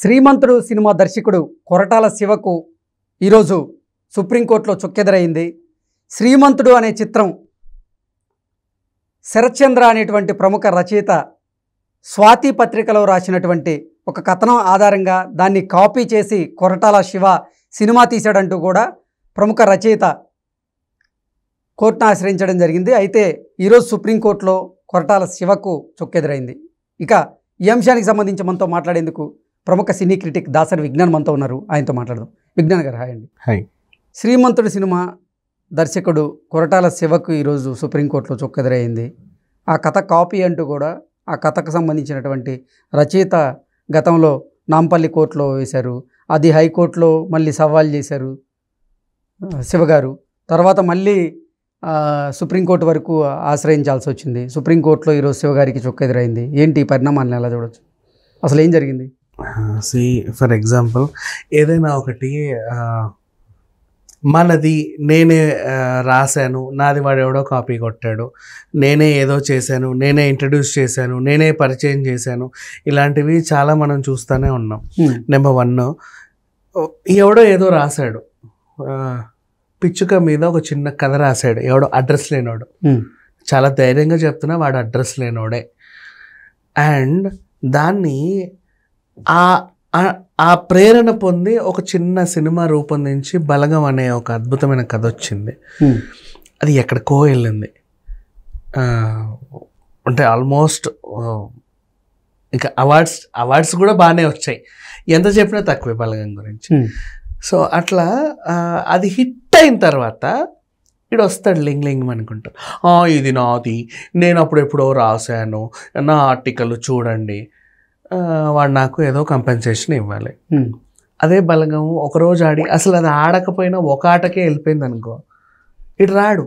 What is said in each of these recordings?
శ్రీమంతుడు cinema దర్శకుడు కొరటాల శివకు ఈరోజు సుప్రీంకోర్టులో చుక్కెదురైంది. శ్రీమంతుడు అనే చిత్రం శరత్చంద్ర అనేటువంటి ప్రముఖ రచయిత స్వాతి పత్రికలో రాసినటువంటి ఒక కథనం ఆధారంగా దాన్ని కాపీ చేసి కొరటాల శివ సినిమా తీశాడంటూ కూడా ప్రముఖ రచయిత కోర్టును ఆశ్రయించడం జరిగింది. అయితే ఈరోజు సుప్రీంకోర్టులో కొరటాల శివకు చుక్కెదురైంది. ఇక ఈ అంశానికి సంబంధించి మనతో మాట్లాడేందుకు ప్రముఖ సినీ క్రిటిక్ దాసరి విజ్ఞాన్ మనతో ఉన్నారు. ఆయనతో మాట్లాడదాం. విజ్ఞాన్ గారు హాయ్ అండి. హాయ్. శ్రీమంతుడు సినిమా దర్శకుడు కొరటాల శివకు ఈరోజు సుప్రీంకోర్టులో చుక్కెదురైంది. ఆ కథ కాపీ అంటూ కూడా ఆ కథకు సంబంధించినటువంటి రచయిత గతంలో నాంపల్లి కోర్టులో వేశారు. అది హైకోర్టులో మళ్ళీ సవాల్ చేశారు శివగారు. తర్వాత మళ్ళీ సుప్రీంకోర్టు వరకు ఆశ్రయించాల్సి వచ్చింది. సుప్రీంకోర్టులో ఈరోజు శివగారికి చుక్కెదురైంది. ఏంటి ఈ పరిణామాలను ఎలా చూడవచ్చు? అసలు ఏం జరిగింది? ఫర్ ఎగ్జాంపుల్ ఏదైనా ఒకటి మనది నేనే రాశాను, నాది వాడు ఎవడో కాపీ కొట్టాడు, నేనే ఏదో చేశాను, నేనే ఇంట్రడ్యూస్ చేశాను, నేనే పరిచయం చేశాను, ఇలాంటివి చాలా మనం చూస్తూనే ఉన్నాం. నెంబర్ 1, ఎవడో ఏదో రాశాడు, పిచ్చుక మీద ఒక చిన్న కథ రాశాడు, ఎవడో అడ్రస్ లేనోడు, చాలా ధైర్యంగా చెప్తున్నా వాడు అడ్రస్ లేనోడే. అండ్ దాన్ని ఆ ప్రేరణ పొంది ఒక చిన్న సినిమా రూపొందించి బలగం అనే ఒక అద్భుతమైన కథ వచ్చింది. అది ఎక్కడికో వెళ్ళింది. అంటే ఆల్మోస్ట్ ఇంకా అవార్డ్స్ కూడా బాగానే వచ్చాయి. ఎంత చెప్పినా తక్కువే బలగం గురించి. సో అట్లా అది హిట్ అయిన తర్వాత ఇడు వస్తాడు లింగ్ అనుకుంటాడు, ఇది నాది, నేను అప్పుడెప్పుడో రాశాను, నా ఆర్టికల్ చూడండి, వాడు నాకు ఏదో కంపెన్సేషన్ ఇవ్వాలి. అదే బలగం ఒకరోజు ఆడి అసలు అది ఆడకపోయినా ఒక ఆటకే వెళ్ళిపోయింది అనుకో, ఇటు రాడు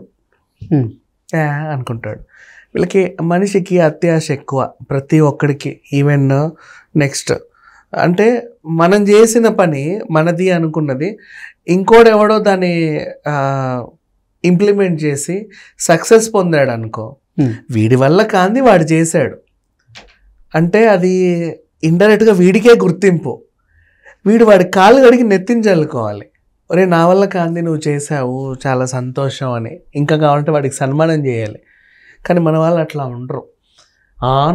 అనుకుంటాడు. వీళ్ళకి మనిషికి అత్యాశ ఎక్కువ, ప్రతి ఒక్కడికి. ఈవెన్ నెక్స్ట్ అంటే మనం చేసిన పని మనది అనుకున్నది ఇంకోడెవడో దాన్ని ఇంప్లిమెంట్ చేసి సక్సెస్ పొందాడు అనుకో, వీడి వల్ల కాంది వాడు చేశాడు అంటే అది ఇండైరెక్ట్గా వీడికే గుర్తింపు. వీడు వాడి కాళ్ళు కడిగి నెత్తించల్లుకోవాలి, ఒరే నా వల్ల కాంది నువ్వు చేసావు, చాలా సంతోషం అని. ఇంకా కావాలంటే వాడికి సన్మానం చేయాలి. కానీ మన వాళ్ళు అట్లా ఉండరు.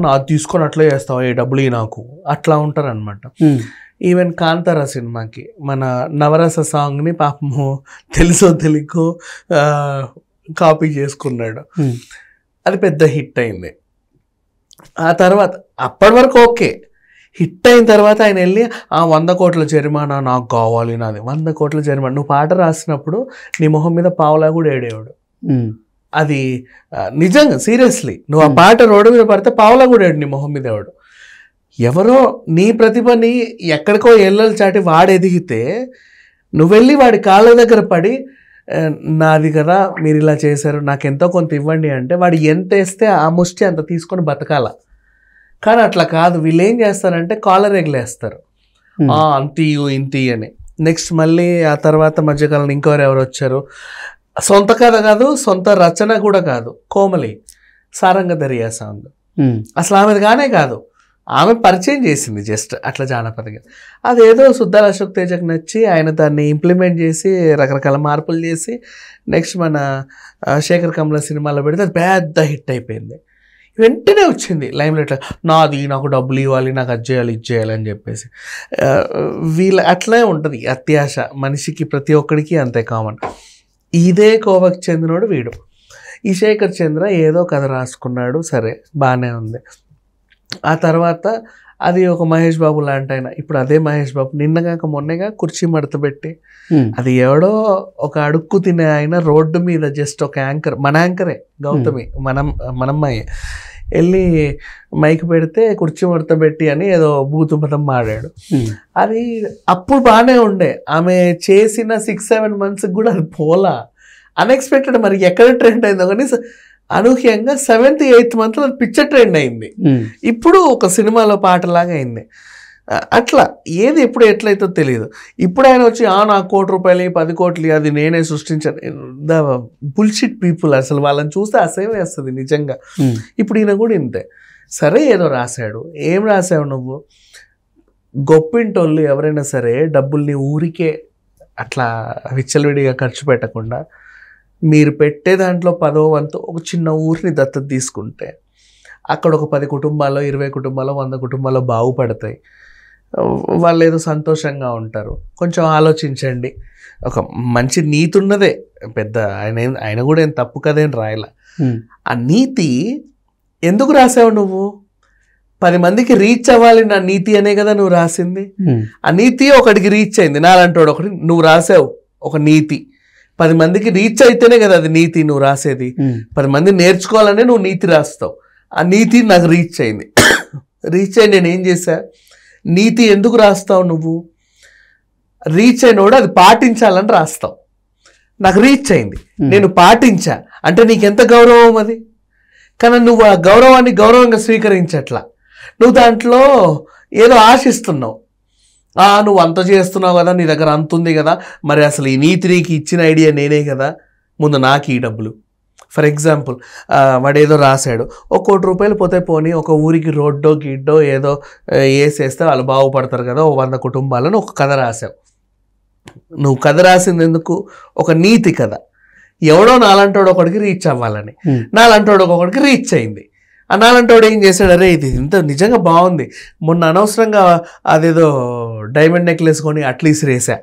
నాది తీసుకొని అట్లా చేస్తావు, ఏ డబ్బులు నాకు, అట్లా ఉంటారు అనమాట. ఈవెన్ కాంతారా సినిమాకి మన నవరస సాంగ్ని పాపము తెలుసో తెలియకో కాపీ చేసుకున్నాడు. అది పెద్ద హిట్ అయింది. ఆ తర్వాత అప్పటి వరకు ఓకే, హిట్ అయిన తర్వాత ఆయన వెళ్ళి 100 కోట్ల జరిమానా నాకు కావాలి, నాది 100 కోట్ల జరిమానా. నువ్వు పాట రాసినప్పుడు నీ మొహం మీద పావులా కూడా ఏడేవాడు. అది నిజంగా సీరియస్లీ, నువ్వు ఆ పాట రోడ్డు మీద పడితే పావులా కూడా ఏడు నీ మొహం మీద ఎవడు. ఎవరో నీ ప్రతిభని ఎక్కడికో ఎల్లలు చాటి వాడు ఎదిగితే నువ్వు వెళ్ళి వాడి కాళ్ళ దగ్గర పడి నాది కదా మీరు ఇలా చేశారు, నాకు ఎంతో కొంత ఇవ్వండి అంటే వాడు ఎంత వేస్తే ఆ ముష్టి అంత తీసుకొని బతకాల. కానీ అట్లా కాదు, వీళ్ళు ఏం చేస్తారంటే కాలర్ ఎగలేస్తారు, అంతీయు ఇంతీ అని. నెక్స్ట్ మళ్ళీ ఆ తర్వాత మధ్యకాలంలో ఇంకెవరు వచ్చారు, సొంత కథ కాదు, సొంత రచన కూడా కాదు, కోమలి సారంగ దరియా సాంగ్. అసలు ఆమెది కానే కాదు, ఆమె పరిచయం చేసింది జస్ట్ అట్లా జానపదగా. అదేదో సుద్దాల అశోక్ తేజకు నచ్చి ఆయన దాన్ని ఇంప్లిమెంట్ చేసి రకరకాల మార్పులు చేసి నెక్స్ట్ మన శేఖర్ కమల సినిమాలో పెడితే అది పెద్ద హిట్ అయిపోయింది. వెంటనే వచ్చింది లైమ్లైట్, నాది, నాకు డబ్బులు ఇవ్వాలి, నాకు అది చేయాలి ఇది చేయాలి అని చెప్పేసి. వీళ్ళ అట్లే ఉంటుంది అత్యాశ మనిషికి, ప్రతి ఒక్కడికి అంతే కామన్. ఇదే కోవకు చెందినోడు వీడు. ఈ శేఖర్ చంద్ర ఏదో కథ రాసుకున్నాడు, సరే బాగానే ఉంది. ఆ తర్వాత అది ఒక మహేష్ బాబు లాంటి ఆయన, ఇప్పుడు అదే మహేష్ బాబు నిన్నగాక మొన్నగా కుర్చీ మడతపెట్టి, అది ఎవడో ఒక అడుక్కు తినే ఆయన రోడ్డు మీద జస్ట్ ఒక యాంకర్, మన యాంకరే గౌతమి, మనమ్మాయి వెళ్ళి మైక్ పెడితే కుర్చీ మడతపెట్టి అని ఏదో బూతు మతం మాడాడు. అది అప్పుడు బాగానే ఉండే, ఆమె చేసిన 6-7 months కూడా అది పోలా, అన్ఎక్స్పెక్టెడ్. మరి ఎక్కడ ట్రెండ్ అయిందో కానీ అనూహ్యంగా 7th-8th month అది పిక్చర్ ట్రెండ్ అయింది. ఇప్పుడు ఒక సినిమాలో పాటలాగా అయింది. అట్లా ఏది ఎప్పుడు ఎట్లయితో తెలియదు. ఇప్పుడు ఆయన వచ్చి నాకు 1 కోటి రూపాయలు 10 కోట్లు అది నేనే సృష్టించాను, ద బుల్షిట్ పీపుల్. అసలు వాళ్ళని చూస్తే అసహ్యం వేస్తుంది నిజంగా. ఇప్పుడు ఈయన కూడా ఇంతే, సరే ఏదో రాశాడు, ఏం రాసావు నువ్వు, గొప్పింటోళ్ళు ఎవరైనా సరే డబ్బుల్ని ఊరికే అట్లా విచ్చలవిడిగా ఖర్చు పెట్టకుండా మీరు పెట్టే దాంట్లో 10వ వంతు ఒక చిన్న ఊరిని దత్తత తీసుకుంటే అక్కడ ఒక 10 కుటుంబాల్లో 20 కుటుంబాల్లో 100 కుటుంబాల్లో బాగుపడతాయి. వాళ్ళు ఏదో సంతోషంగా ఉంటారు. కొంచెం ఆలోచించండి. ఒక మంచి నీతి ఉన్నదే, పెద్ద ఆయన కూడా ఏం తప్పు కదేం రాయలా. ఆ నీతి ఎందుకు రాసావు నువ్వు? 10 మందికి రీచ్ అవ్వాలి నా నీతి అనే కదా నువ్వు రాసింది. ఆ నీతి ఒకడికి రీచ్ అయింది, నాలంటోడు ఒకటి నువ్వు రాసావు ఒక నీతి. 10 మందికి రీచ్ అయితేనే కదా అది నీతి నువ్వు రాసేది. 10 మంది నేర్చుకోవాలనే నువ్వు నీతి రాస్తావు. ఆ నీతి నాకు రీచ్ అయింది. రీచ్ అయ్యి నేను ఏం చేశా? నీతి ఎందుకు రాస్తావు నువ్వు? రీచ్ అయినోడు అది పాటించాలని రాస్తావు. నాకు రీచ్ అయింది, నేను పాటించా అంటే నీకెంత గౌరవం అది. కానీ నువ్వు ఆ గౌరవాన్ని గౌరవంగా స్వీకరించట్లా. నువ్వు దాంట్లో ఏదో ఆశిస్తున్నావు. నువ్వు అంత చేస్తున్నావు కదా, నీ దగ్గర అంత ఉంది కదా, మరి అసలు ఈ నీతి నీకు ఇచ్చిన ఐడియా నేనే కదా, ముందు నాకు ఈ డబ్బులు. ఫర్ ఎగ్జాంపుల్ వాడు ఏదో రాశాడు, ఒక 1 కోటి రూపాయలు పోతే పోనీ, ఒక ఊరికి రోడ్డో గిడ్డో ఏదో వేసేస్తే వాళ్ళు బాగుపడతారు కదా, 100 కుటుంబాలను ఒక కథ రాశావు. నువ్వు కథ రాసింది ఎందుకు? ఒక నీతి కథ. ఎవడో నాలంటోడు ఒకడికి రీచ్ అవ్వాలని. నాలంటోడు ఒకడికి రీచ్ అయింది. ఆ నాలంటోడు ఏం చేశాడు? అరే ఇది ఇంత నిజంగా బాగుంది, మొన్న అనవసరంగా అదేదో డైమండ్ నెక్లెస్ కొని అట్లీస్ రేసా,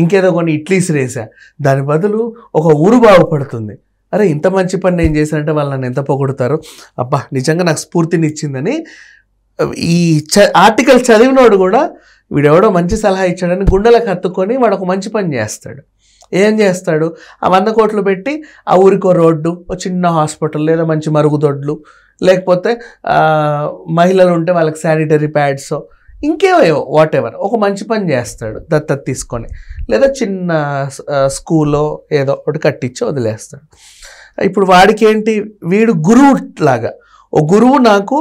ఇంకేదో కొన్ని ఇట్లీస్ రేసా, దాని బదులు ఒక ఊరు బాగుపడుతుంది. అరే ఇంత మంచి పని నేను చేశానంటే వాళ్ళు నన్ను ఎంత పొగుడుతారు, అబ్బా నిజంగా నాకు స్ఫూర్తిని ఇచ్చిందని ఈ ఆర్టికల్ చదివినోడు కూడా వీడెవడో మంచి సలహా ఇచ్చాడని గుండెలకు హత్తుకొని వాడు ఒక మంచి పని చేస్తాడు. ఏం చేస్తాడు? ఆ 100 కోట్లు పెట్టి ఆ ఊరికో రోడ్డు, ఒక చిన్న హాస్పిటల్, లేదా మంచి మరుగుదొడ్లు, లేకపోతే మహిళలు ఉంటే వాళ్ళకి శానిటరీ ప్యాడ్స్, ఇంకేవో వాట్ ఎవర్ ఒక మంచి పని చేస్తాడు దత్తత తీసుకొని, లేదా చిన్న స్కూలో ఏదో ఒకటి కట్టించి వదిలేస్తాడు. ఇప్పుడు వాడికి ఏంటి? వీడు గురువు లాగా, ఓ గురువు నాకు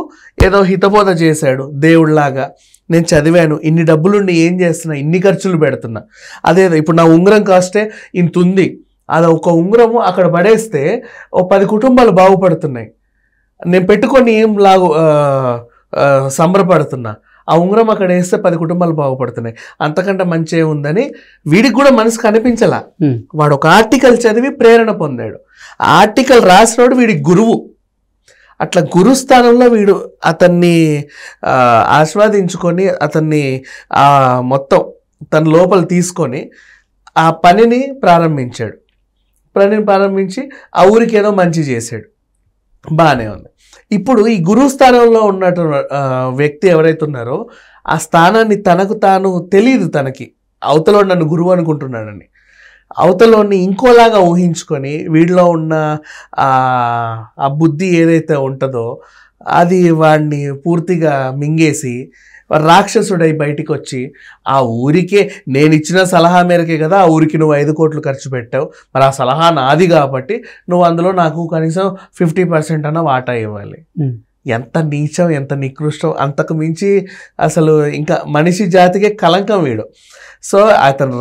ఏదో హితబోధ చేశాడు దేవుడిలాగా, నేను చదివాను, ఇన్ని డబ్బులుండి ఏం చేస్తున్నా, ఇన్ని ఖర్చులు పెడుతున్నా. అదేదో ఇప్పుడు నా ఉంగరం కాస్టే ఇంత ఉంది, అది ఒక ఉంగరము అక్కడ పడేస్తే ఓ 10 కుటుంబాలు బాగుపడుతున్నాయి. నేను పెట్టుకొని ఏం సంబరపడుతున్నా, ఆ ఉంగరం అక్కడ వేస్తే 10 కుటుంబాలు బాగుపడుతున్నాయి, అంతకంటే మంచి ఏముందని వీడికి కూడా మనసుకు అనిపించలా. వాడు ఒక ఆర్టికల్ చదివి ప్రేరణ పొందాడు. ఆ ఆర్టికల్ రాసినోడు వీడికి గురువు. అట్లా గురుస్థానంలో వీడు అతన్ని ఆస్వాదించుకొని, అతన్ని మొత్తం తన లోపల తీసుకొని ఆ పనిని ప్రారంభించాడు. ప్రారంభించి ఆ ఊరికి ఏదో మంచి చేశాడు, బాగానే ఉంది. ఇప్పుడు ఈ గురువు స్థానంలో ఉన్నట్టు వ్యక్తి ఎవరైతే ఉన్నారో ఆ స్థానాన్ని తనకు తాను తెలియదు, తనకి అవతలో నన్ను గురువు అనుకుంటున్నాడని, అవతలోని ఇంకోలాగా ఊహించుకొని వీడిలో ఉన్న ఆ బుద్ధి ఏదైతే ఉంటుందో అది వాడిని పూర్తిగా మింగేసి రాక్షసుడై బయటికి వచ్చి, ఆ ఊరికే నేను ఇచ్చిన సలహా మేరకే కదా ఆ ఊరికి నువ్వు 5 కోట్లు ఖర్చు పెట్టావు, మరి ఆ సలహా నాది కాబట్టి నువ్వు అందులో నాకు కనీసం 50% అన్న వాటా ఇవ్వాలి. ఎంత నీచం, ఎంత నికృష్టం! అంతకు మించి అసలు ఇంకా మనిషి జాతికే కలంకం వీడు. సో అతను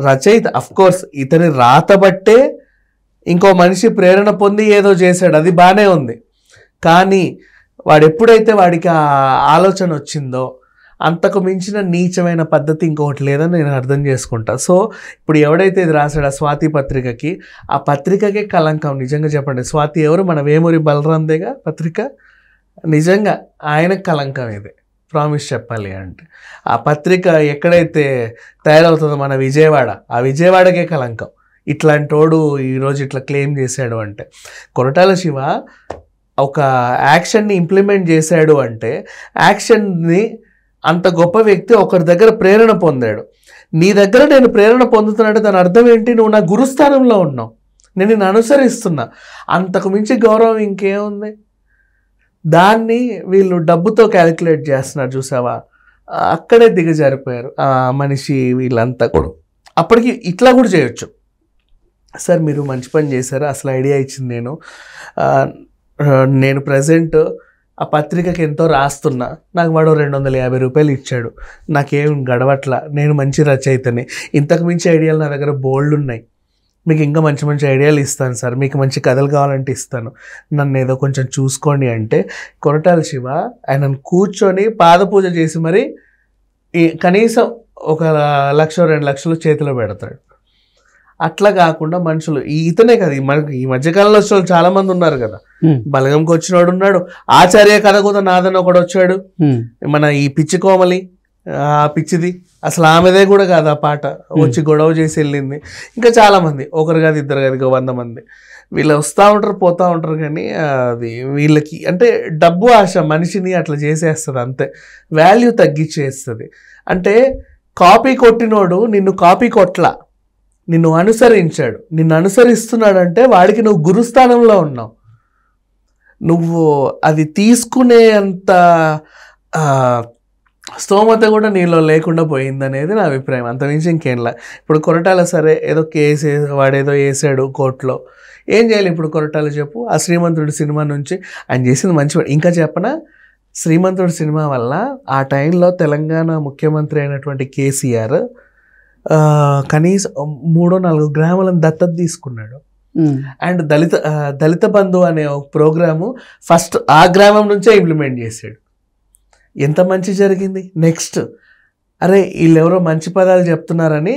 రచయిత, అఫ్కోర్స్ ఇతని రాతబట్టే ఇంకో మనిషి ప్రేరణ పొంది ఏదో చేశాడు, అది బాగానే ఉంది. కానీ వాడు ఎప్పుడైతే వాడికి ఆ ఆలోచన వచ్చిందో అంతకు మించిన నీచమైన పద్ధతి ఇంకొకటి లేదని నేను అర్థం చేసుకుంటా. సో ఇప్పుడు ఎవడైతే ఇది రాశాడు ఆ స్వాతి పత్రికకి, ఆ పత్రికకే కలంకం. నిజంగా చెప్పండి, స్వాతి ఎవరు? మన వేమూరి బలరాందేగా పత్రిక. నిజంగా ఆయనకు కలంకం ఇది, ప్రామిస్ చెప్పాలి అంటే. ఆ పత్రిక ఎక్కడైతే తయారవుతుందో మన విజయవాడ, ఆ విజయవాడకే కలంకం. ఇట్లాంటి వాడు ఈరోజు ఇట్లా క్లెయిమ్ చేశాడు అంటే, కొరటాల శివ ఒక యాక్షన్ని ఇంప్లిమెంట్ చేశాడు అంటే, యాక్షన్ని అంత గొప్ప వ్యక్తి ఒకరి దగ్గర ప్రేరణ పొందాడు. నీ దగ్గర నేను ప్రేరణ పొందుతున్నట్టు దాని అర్థం ఏంటి? నువ్వు నా గురుస్థానంలో ఉన్నావు, నేను నిన్ను అనుసరిస్తున్నా. అంతకు మించి గౌరవం ఇంకేముంది? దాన్ని వీళ్ళు డబ్బుతో క్యాలిక్యులేట్ చేస్తున్నారు చూసావా, అక్కడే దిగజారిపోయారు ఆ మనిషి వీళ్ళంతా కూడా. అప్పటికి ఇట్లా కూడా చేయొచ్చు, సార్ మీరు మంచి పని చేశారు, అసలు ఐడియా ఇచ్చింది నేను ప్రజెంట్ ఆ పత్రికకి ఎంతో రాస్తున్నా, నాకు వాడు 250 రూపాయలు ఇచ్చాడు, నాకేం గడవట్లా, నేను మంచి రచయితని, ఇంతకు మించి ఐడియాలు నా దగ్గర బోల్డ్ ఉన్నాయి, మీకు ఇంకా మంచి మంచి ఐడియాలు ఇస్తాను సార్, మీకు మంచి కథలు కావాలంటే ఇస్తాను, నన్ను ఏదో కొంచెం చూసుకోండి అంటే, కొరటాల శివ ఆయనను కూర్చొని పాదపూజ చేసి మరి కనీసం ఒక 1-2 లక్షలు చేతిలో పెడతాడు. అట్లా కాకుండా మనుషులు ఇతనే కదా మనకి ఈ మధ్యకాలంలో వచ్చిన వాళ్ళు చాలా మంది ఉన్నారు కదా. బలగంకి వచ్చినోడు ఉన్నాడు, ఆచార్య కథకూత నాదన్ ఒకడు వచ్చాడు, మన ఈ పిచ్చి కోమలి ఆ పిచ్చిది అసలు ఆమెదే కూడా కాదు ఆ పాట, వచ్చి గొడవ చేసి వెళ్ళింది. ఇంకా చాలా మంది, ఒకరు కాదు ఇద్దరు కాదు 100 మంది వీళ్ళు వస్తూ ఉంటారు పోతూ ఉంటారు. కానీ అది వీళ్ళకి అంటే డబ్బు ఆశ మనిషిని అట్లా చేసేస్తుంది, అంతే వాల్యూ తగ్గించేస్తుంది. అంటే కాపీ కొట్టినోడు నిన్ను కాపీ కొట్లా, నిన్ను అనుసరించాడు. నిన్ను అనుసరిస్తున్నాడంటే వాడికి నువ్వు గురుస్థానంలో ఉన్నావు. నువ్వు అది తీసుకునే అంత స్తోమత కూడా నీలో లేకుండా పోయిందనేది నా అభిప్రాయం. అంతమించి ఇంకేంలా. ఇప్పుడు కొరటాల సరే ఏదో కేసు వాడేదో వేసాడు కోర్టులో, ఏం చేయాలి ఇప్పుడు కొరటాల చెప్పు? ఆ శ్రీమంతుడు సినిమా నుంచి ఆయన చేసింది మంచి. ఇంకా చెప్పనా, శ్రీమంతుడు సినిమా వల్ల ఆ టైంలో తెలంగాణ ముఖ్యమంత్రి అయినటువంటి కేసీఆర్ కనీసం 3-4 గ్రామాలను దత్తత తీసుకున్నాడు. అండ్ దళిత బంధు అనే ఒక ప్రోగ్రాము ఫస్ట్ ఆ గ్రామం నుంచే ఇంప్లిమెంట్ చేశాడు. ఎంత మంచి జరిగింది. నెక్స్ట్ అరే వీళ్ళెవరో మంచి పదాలు చెప్తున్నారని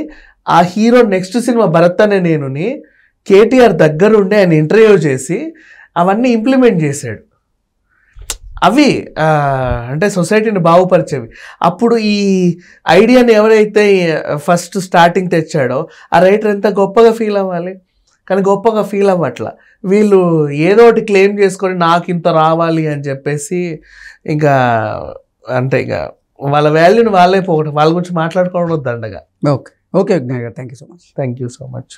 ఆ హీరో నెక్స్ట్ సినిమా భరత్ అనే నేనుని కేటీఆర్ దగ్గరుండి ఆయన ఇంటర్వ్యూ చేసి అవన్నీ ఇంప్లిమెంట్ చేశాడు. అవి అంటే సొసైటీని బాగుపరిచేవి. అప్పుడు ఈ ఐడియాని ఎవరైతే ఫస్ట్ స్టార్టింగ్ తెచ్చాడో ఆ రైటర్ ఎంత గొప్పగా ఫీల్ అవ్వాలి. కానీ గొప్పగా ఫీల్ అవ్వట్లా. వీళ్ళు ఏదో ఒకటి క్లెయిమ్ చేసుకొని నాకు ఇంత రావాలి అని చెప్పేసి ఇంకా అంటే ఇక వాళ్ళ వాల్యూని వాళ్ళే పోగొట్టు, వాళ్ళ గురించి మాట్లాడుకోవడం దండగా. ఓకే ఓకే విజ్ఞాన్ గారు, thank you so much. Thank you so much.